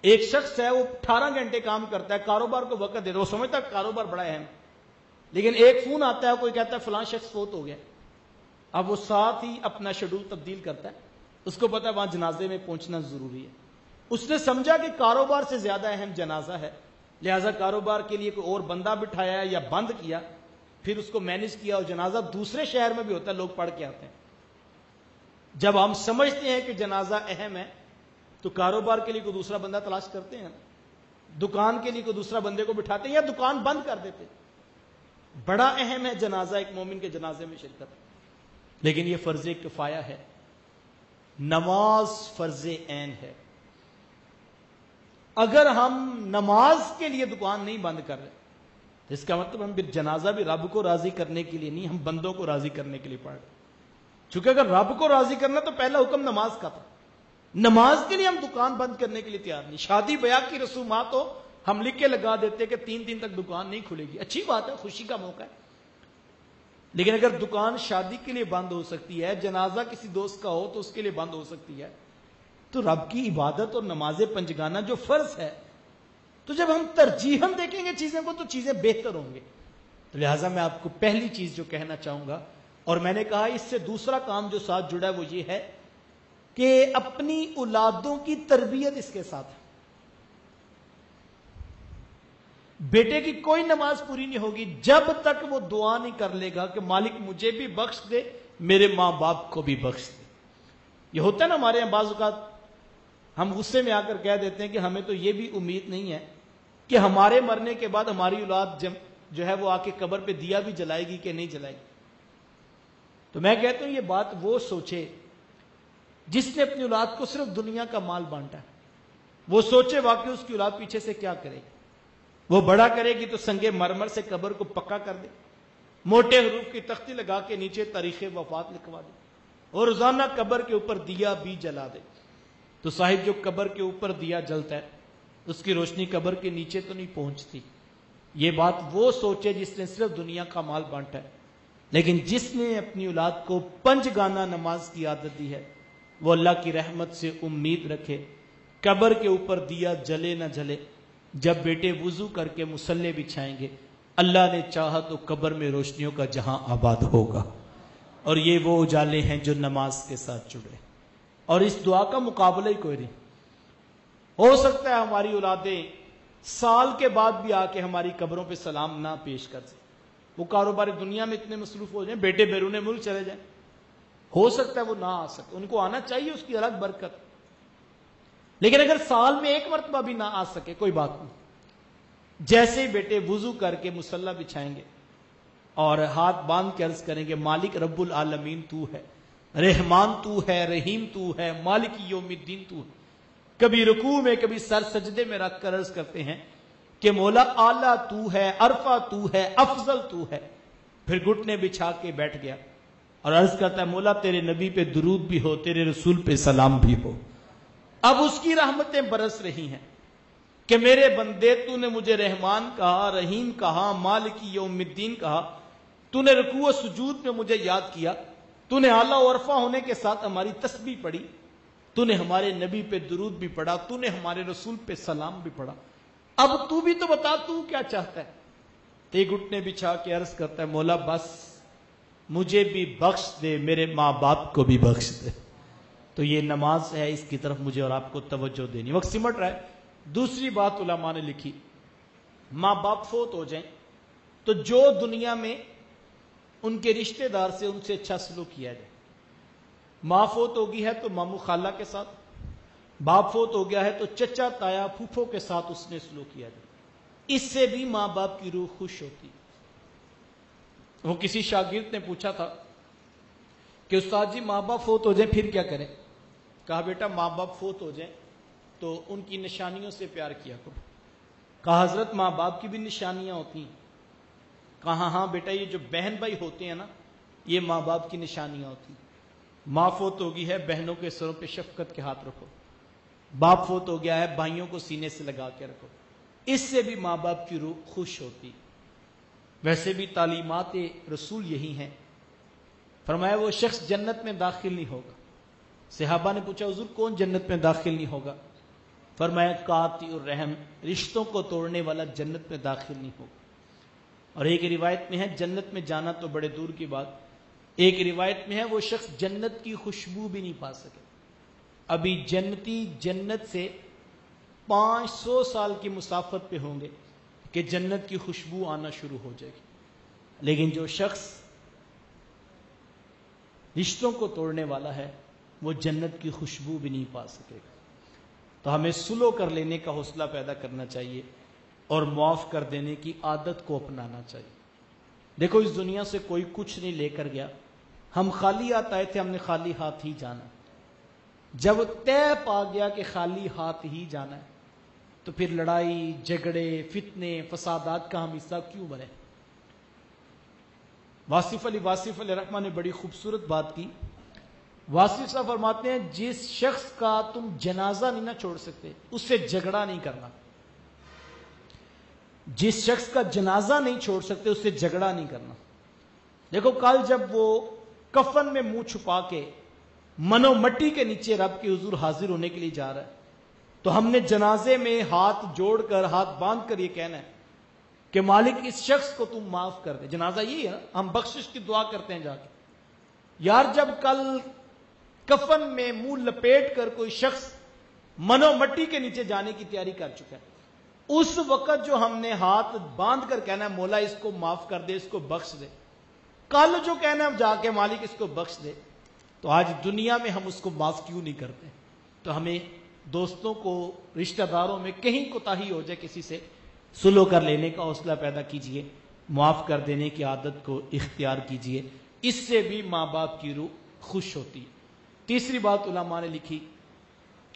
ایک شخص ہے وہ 18 گھنٹے کام کرتا ہے، کاروبار کو وقت دیتا ہے، وہ سمجھتا ہے کاروبار بڑا اہم، لیکن ایک فون آتا ہے، کوئی کہتا ہے فلاں شخص فوت ہو گیا، اب وہ ساتھ ہی اپنا شیڈول تبدیل کرتا ہے، اس کو پتا ہے وہاں جنازے میں پہنچنا ضروری ہے، اس نے سمجھا کہ کاروبار سے زیادہ اہم جنازہ ہے، لہذا کاروبار کے لیے کوئی اور بندہ بٹھایا یا بند کیا، پھر اس کو مینج کیا، اور جنازہ دوسرے شہر میں بھی ہوتا ہے، لوگ پڑھ کے آتے ہیں۔ جب ہم سمجھتے ہیں کہ جنازہ اہم ہے تو کاروبار کے لیے کوئی دوسرا بندہ تلاش کرتے ہیں، دکان کے لیے کوئی دوسرا بندے کو بٹھاتے ہیں یا دکان بند کر دیتے ہیں۔ بڑا اہم ہے جنازہ، ایک مومن کے جنازے میں شرکت، لیکن یہ فرض کفایہ ہے، نماز فرض عین ہے۔ اگر ہم نماز کے لیے دکان نہیں بند کر رہے تو اس کا مطلب ہم جنازہ بھی رب کو راضی کرنے کے لیے نہیں، ہم بندوں کو راضی کرنے کے لیے پڑھ رہے۔ چونکہ اگر رب کو راضی کرنا تو پہلا حکم نماز کا تھا، نماز کے لیے ہم دکان بند کرنے کے لیے تیار نہیں۔ شادی بیاہ کی رسومات ہو ہم لکھ کے لگا دیتے کہ 3 دن تک دکان نہیں کھلے گی، اچھی بات ہے، خوشی کا موقع ہے، لیکن اگر دکان شادی کے لیے بند ہو سکتی ہے، جنازہ کسی دوست کا ہو تو اس کے لیے بند ہو سکتی ہے، تو رب کی عبادت اور نماز پنجگانہ جو فرض ہے، تو جب ہم ترجیحاً دیکھیں گے چیزیں کو تو چیزیں بہتر ہوں گے۔ تو لہٰذا میں آپ کو پہلی چیز جو کہنا چاہوں گا، اور میں نے کہا اس سے دوسرا کام جو ساتھ جڑا ہے وہ یہ ہے کہ اپنی اولادوں کی تربیت اس کے ساتھ ہے۔ بیٹے کی کوئی نماز پوری نہیں ہوگی جب تک وہ دعا نہیں کر لے گا کہ مالک مجھے بھی بخش دے، میرے ماں باپ کو بھی بخش دے۔ یہ ہوتا ہے نا ہمارے یہاں بعض اوقات ہم غصے میں آ کر کہہ دیتے ہیں کہ ہمیں تو یہ بھی امید نہیں ہے کہ ہمارے مرنے کے بعد ہماری اولاد جو ہے وہ آ کے قبر پہ دیا بھی جلائے گی کہ نہیں جلائے گی۔ تو میں کہتا ہوں یہ بات وہ سوچے جس نے اپنی اولاد کو صرف دنیا کا مال بانٹا ہے، وہ سوچے واقعی اس کی اولاد پیچھے سے کیا کرے گی۔ وہ بڑا کرے گی تو سنگ مرمر سے قبر کو پکا کر دے، موٹے حروف کی تختی لگا کے نیچے تاریخ وفات لکھوا دے، اور روزانہ قبر کے اوپر دیا بھی جلا دے۔ تو صاحب جو قبر کے اوپر دیا جلتا ہے اس کی روشنی قبر کے نیچے تو نہیں پہنچتی۔ یہ بات وہ سوچے جس نے صرف دنیا کا مال بانٹا ہے، لیکن جس نے اپنی اولاد کو 5 گانا نماز کی عادت دی ہے، وہ اللہ کی رحمت سے امید رکھے قبر کے اوپر دیا جلے نہ جلے، جب بیٹے وضو کر کے مصلے بچھائیں گے اللہ نے چاہا تو قبر میں روشنیوں کا جہاں آباد ہوگا۔ اور یہ وہ اجالے ہیں جو نماز کے ساتھ جڑے، اور اس دعا کا مقابلہ ہی کوئی نہیں۔ ہو سکتا ہے ہماری اولادیں سال کے بعد بھی آ کے ہماری قبروں پہ سلام نہ پیش کر سکیں، وہ کاروباری دنیا میں اتنے مصروف ہو جائیں، بیٹے بیرون ملک چلے جائیں، ہو سکتا ہے وہ نہ آ سکے، ان کو آنا چاہیے، اس کی الگ برکت۔ لیکن اگر سال میں 1 مرتبہ بھی نہ آ سکے کوئی بات نہیں، جیسے ہی بیٹے وضو کر کے مصلی بچھائیں گے اور ہاتھ باندھ کے عرض کریں گے مالک رب العالمین تو ہے، رحمان تو ہے، رحیم تو ہے، مالک یوم الدین تو ہے، کبھی رکوع میں کبھی سر سجدے میں رکھ کر عرض کرتے ہیں کہ مولا اعلیٰ تو ہے، عرفہ تو ہے، افضل تو ہے، پھر گھٹنے بچھا کے بیٹھ گیا اور عرض کرتا ہے مولا تیرے نبی پہ درود بھی ہو، تیرے رسول پہ سلام بھی ہو۔ اب اس کی رحمتیں برس رہی ہیں کہ میرے بندے تو نے مجھے رحمان کہا، رحیم کہا، مالک یوم الدین کہا، تو نے رکوع و سجود میں مجھے یاد کیا، تو نے اعلیٰ و عرفہ ہونے کے ساتھ ہماری تسبیح پڑھی، تو نے ہمارے نبی پہ درود بھی پڑھا، تو نے ہمارے رسول پہ سلام بھی پڑھا، اب تو بھی تو بتا تو کیا چاہتا ہے۔ تو یہ گھٹنے بچھا کے عرض کرتا ہے مولا بس مجھے بھی بخش دے، میرے ماں باپ کو بھی بخش دے۔ تو یہ نماز ہے، اس کی طرف مجھے اور آپ کو توجہ دینی۔ وقت سمٹ رہا ہے۔ دوسری بات علماء نے لکھی، ماں باپ فوت ہو جائیں تو جو دنیا میں ان کے رشتہ دار سے ان سے اچھا سلوک کیا جائے۔ ماں فوت ہو گئی ہے تو ماموں خالہ کے ساتھ، باپ فوت ہو گیا ہے تو چچا تایا پھوپھو کے ساتھ اس نے سلوک کیا جائے، اس سے بھی ماں باپ کی روح خوش ہوتی۔ وہ کسی شاگرد نے پوچھا تھا کہ استاد جی ماں باپ فوت ہو جائیں پھر کیا کریں؟ کہا بیٹا ماں باپ فوت ہو جائیں تو ان کی نشانیوں سے پیار کیا کرو۔ کہا حضرت ماں باپ کی بھی نشانیاں ہوتی ہیں؟ کہا ہاں بیٹا یہ جو بہن بھائی ہوتے ہیں نا یہ ماں باپ کی نشانیاں ہوتی ہیں۔ ماں فوت ہو گئی ہے بہنوں کے سروں پہ شفقت کے ہاتھ رکھو، باپ فوت ہو گیا ہے بھائیوں کو سینے سے لگا کے رکھو، اس سے بھی ماں باپ کی روح خوش ہوتی۔ ویسے بھی تعلیمات رسول یہی ہیں، فرمایا وہ شخص جنت میں داخل نہیں ہوگا۔ صحابہ نے پوچھا حضور کون جنت میں داخل نہیں ہوگا؟ فرمایا قاطع الرحم، رشتوں کو توڑنے والا جنت میں داخل نہیں ہوگا۔ اور ایک روایت میں ہے جنت میں جانا تو بڑے دور کی بات، ایک روایت میں ہے وہ شخص جنت کی خوشبو بھی نہیں پا سکے۔ ابھی جنتی جنت سے 500 سال کی مسافت پہ ہوں گے کہ جنت کی خوشبو آنا شروع ہو جائے گی، لیکن جو شخص رشتوں کو توڑنے والا ہے وہ جنت کی خوشبو بھی نہیں پا سکے گا۔ تو ہمیں سلو کر لینے کا حوصلہ پیدا کرنا چاہیے اور معاف کر دینے کی عادت کو اپنانا چاہیے۔ دیکھو اس دنیا سے کوئی کچھ نہیں لے کر گیا، ہم خالی ہاتھ آئے تھے، ہم نے خالی ہاتھ ہی جانا۔ جب طے پا گیا کہ خالی ہاتھ ہی جانا ہے تو پھر لڑائی جھگڑے فتنے فسادات کا ہم حصہ کیوں بنے؟ واصف علی رحمہ نے بڑی خوبصورت بات کی۔ واصف صاحب فرماتے ہیں جس شخص کا تم جنازہ نہیں نہ چھوڑ سکتے اس سے جھگڑا نہیں کرنا، جس شخص کا جنازہ نہیں چھوڑ سکتے اس سے جھگڑا نہیں کرنا۔ دیکھو کل جب وہ کفن میں منہ چھپا کے منو مٹی کے نیچے رب کے حضور حاضر ہونے کے لیے جا رہا ہے تو ہم نے جنازے میں ہاتھ جوڑ کر ہاتھ باندھ کر یہ کہنا ہے کہ مالک اس شخص کو تم معاف کر دے۔ جنازہ یہی ہے نا، ہم بخشش کی دعا کرتے ہیں جا کے۔ یار جب کل کفن میں منہ لپیٹ کر کوئی شخص منو مٹی کے نیچے جانے کی تیاری کر چکا ہے، اس وقت جو ہم نے ہاتھ باندھ کر کہنا ہے مولا اس کو معاف کر دے، اس کو بخش دے، کل جو کہنا ہے جا کے مالک اس کو بخش دے، تو آج دنیا میں ہم اس کو معاف کیوں نہیں کرتے؟ تو ہمیں دوستوں کو رشتہ داروں میں کہیں کوتاہی ہو جائے کسی سے سلو کر لینے کا حوصلہ پیدا کیجئے، معاف کر دینے کی عادت کو اختیار کیجئے، اس سے بھی ماں باپ کی روح خوش ہوتی ہے۔ تیسری بات علماء نے لکھی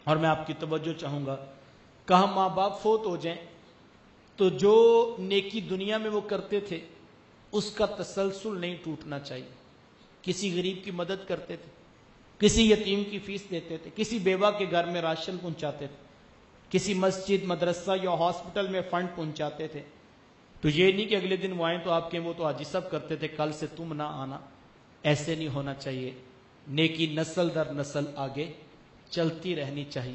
اور میں آپ کی توجہ چاہوں گا، کہا ماں باپ فوت ہو جائیں تو جو نیکی دنیا میں وہ کرتے تھے اس کا تسلسل نہیں ٹوٹنا چاہیے۔ کسی غریب کی مدد کرتے تھے، کسی یتیم کی فیس دیتے تھے، کسی بیوہ کے گھر میں راشن پہنچاتے تھے، کسی مسجد مدرسہ یا ہاسپٹل میں فنڈ پہنچاتے تھے، تو یہ نہیں کہ اگلے دن وہ آئیں تو آپ کے وہ تو آج سب کرتے تھے کل سے تم نہ آنا، ایسے نہیں ہونا چاہیے۔ نیکی نسل در نسل آگے چلتی رہنی چاہیے۔